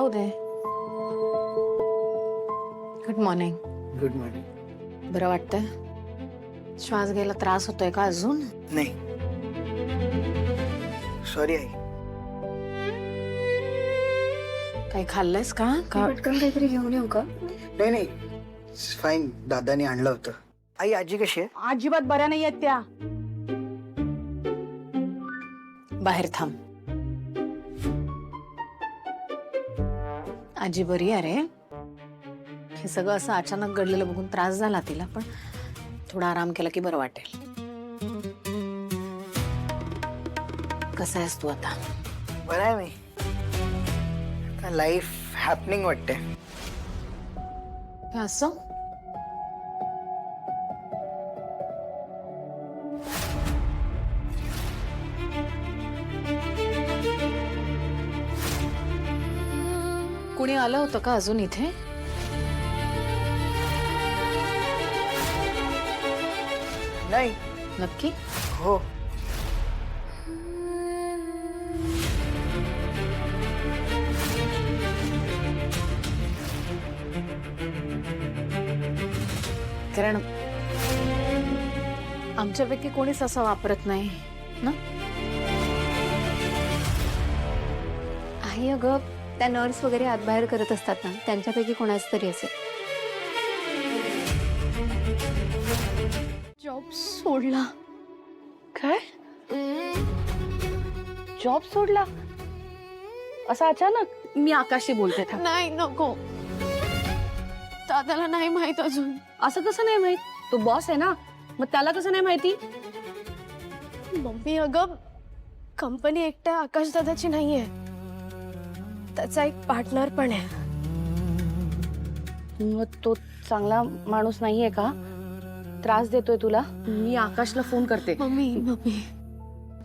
राहू दे. Good morning. Good morning. बरं वाटतंय? श्वास घ्यायला त्रास होतोय का अजून? नाही, सॉरी आई. काही खाल्लंयस का? पटकन काहीतरी घेऊन येऊ का? नाही नाही, फाईन. दादाने आणलं होतं. आई, आजी कशी आहे? अजिबात बऱ्या नाही आहेत त्या. बाहेर थांब. आजी बरी आहे रे. हे सगळं असं अचानक घडलेलं बघून त्रास झाला तिला, पण थोडा आराम केला की बरं वाटेल. कसा आहेस तू आता? बरं आहे मी. लाईफ हॅपनिंग वाटते. हे असं कुणी आलं होतं का अजून इथे? नाही. नक्की? हो. कारण आमच्यापैकी कोणीच असं वापरत नाही ना. आई अगं, त्या नर्स वगैरे आत बाहेर करत असतात ना, त्यांच्यापैकी कोणाच तरी असेल. जॉब सोडला. काय? जॉब सोडला असा अचानक? मी आकाशशी बोलते. थांब. नाही नको, दादाला नाही माहित अजून. असं कसं नाही माहित? तो बॉस आहे ना, मग त्याला कसं नाही माहिती? मम्मी अगं, कंपनी एकट्या आकाश दादाची नाहीये, त्याचा एक पार्टनर पण आहे. मग तो चांगला माणूस नाहीये का? त्रास देतोय तुला? मी आकाशला फोन करते. मम्मी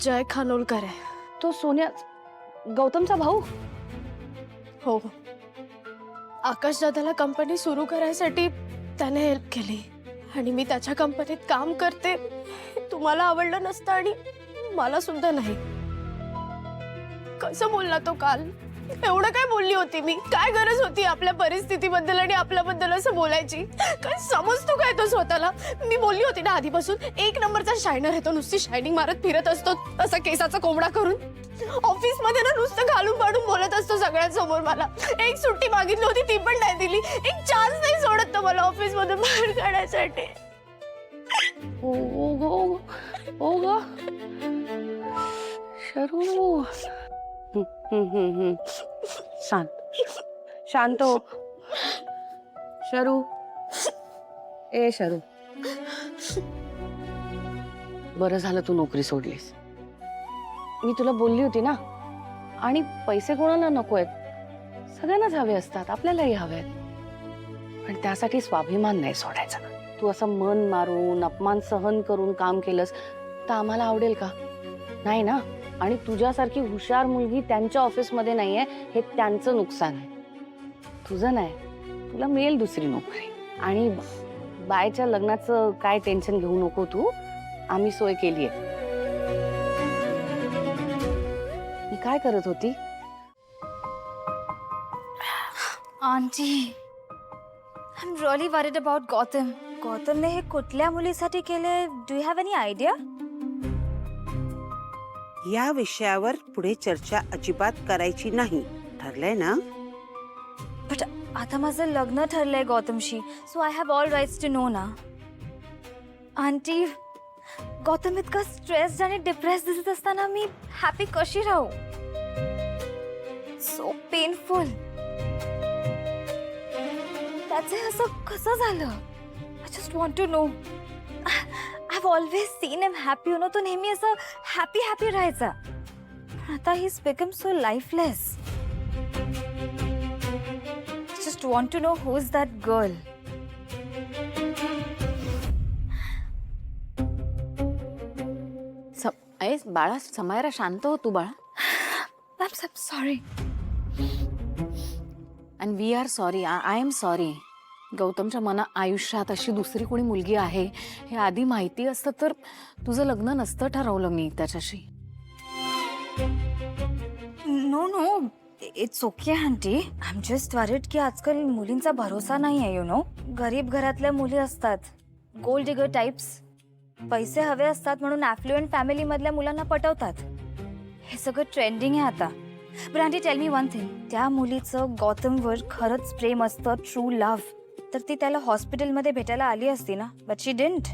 जय खानोलकर आहे. तो सोन्या, गौतमचा भाऊ? हो, आकाश दादाला कंपनी सुरू करायसाठी त्याने हेल्प केली आणि मी त्याच्या कंपनीत काम करते. तुम्हाला आवडलं नसतं आणि मला सुद्धा नाही. कसं बोलला तो काल? एवढं काय बोलली होती मी? काय गरज होती आपल्या परिस्थितीबद्दल आणि आपल्याबद्दल असं बोलायची? काय समजतो काय तो स्वतःला? मी बोलली होती ना आधीपासून, एक नंबरचा शायनर आहे तो. नुसती शायनिंग मारत फिरत असतो असा केसाचा कोंबडा करून. ऑफिस मध्ये ना नुसतं घालून पाडून बोलत असतो सगळ्यांसमोर. मला एक सुट्टी मागितली होती, ती पण नाही दिली. एक चान्स नाही सोडत तो मला ऑफिस मधून बाहेर काढायसाठी. ओ गो, ओ गो, शरू. शांत हो शरू. ए शरू, बरं झालं तू नोकरी सोडलीस. मी तुला बोलली होती ना. आणि पैसे कोणाला नको आहेत? सगळ्यांनाच हवे असतात, आपल्यालाही हवे आहेत. पण त्यासाठी स्वाभिमान नाही सोडायचा. तू असं मन मारून अपमान सहन करून काम केलंस तर आम्हाला आवडेल का? नाही ना. आणि तुझ्यासारखी हुशार मुलगी त्यांच्या ऑफिसमध्ये नाहीये हे त्यांचं नुकसान आहे, तुझं नाही. तुला मिळेल दुसरी नोकरी. आणि बायच्या लग्नाचं काय टेन्शन घेऊ नको तू, आम्ही सोय केली आहे. मी काय करत होती? Aunty, I'm really worried about Gautam. गौतमने हे कुठल्या मुलीसाठी केले? Do you have any idea? या विषयावर पुढे चर्चा अजिबात करायची नाही, ठरलंय ना? बट आता माझं लग्न ठरलंय गौतमशी, so I have all rights to know ना. आंटी, गौतम इतका स्ट्रेस्ड आणि डिप्रेस दिसत असताना मी हॅपी कशी राहू? So painful. त्याचे असं कसं झालं? I just want to know. I've always seen him happy, तो नेहमी असं हॅपी राहायचा. पण आता he's become so lifeless. I just want to know who's that girl. बाळा, समायरा शांत हो तू बाळा. I'm sorry. And we are sorry. I am sorry. गौतमच्या आयुष्यात अशी दुसरी कोणी मुलगी आहे हे आधी माहिती असतं तर तुझं लग्न नसतं ठरवलं मी त्याच्याशी. No, it's okay aunty. I am just worried की आजकाल मुलींचा भरोसा नाही आहे यु नो. गरीब घरातल्या मुली असतात, गोल्ड डिगर टाइप्स. पैसे हवे असतात म्हणून ॲफ्लुएंट फॅमिली मधल्या मुलांना पटवतात. हे सगळं ट्रेंडिंग आहे आता. But aunty tell me one thing, त्या मुलीचं गौतमवर खरंच प्रेम असतं, ट्रू लव्ह, तर ती त्याला हॉस्पिटलमध्ये भेटायला आली असती ना. But she didn't.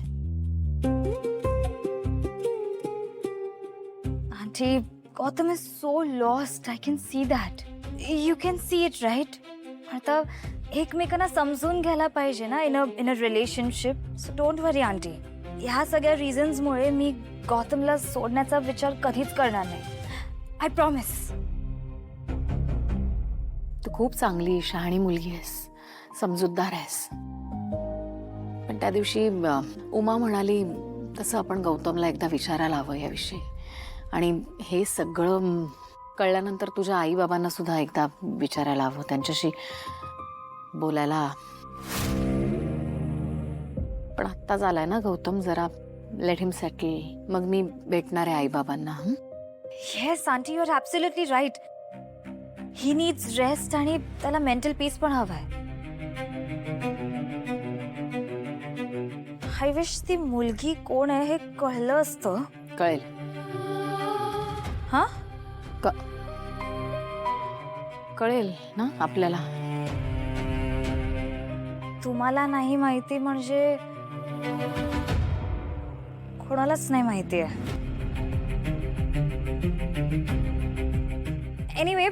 Aunty, Gotham is so lost. I can see that. You can see it, right? आता एकमेकांना समजून घ्यायला पाहिजे ना in a relationship. So don't worry aunty. ह्या सगळ्या रिझन्समुळे मी गौतमला सोडण्याचा विचार कधीच करणार नाही. I promise. तू खूप चांगली शहाणी मुलगी आहेस, समजूतदार आहेस. पण त्या दिवशी उमा म्हणाली तसं आपण गौतमला एकदा विचारायला हवं याविषयी. आणि हे सगळं कळल्यानंतर तुझ्या आई बाबांना सुद्धा एकदा विचारायला हवं, त्यांच्याशी बोलायला. पण आत्ता झालाय ना गौतम, जरा लेट हिम सेटल. मग मी भेटणार आहे आई बाबांना. Yes aunty, you are absolutely right. He needs rest आणि त्याला मेंटल पीस पण हवाय. आय विश ती मुलगी कोण आहे हे कळलं असतं. कळेल. हा, कळेल ना आपल्याला. तुम्हाला नाही माहिती म्हणजे कोणालाच नाही माहिती आहे. एनिवे,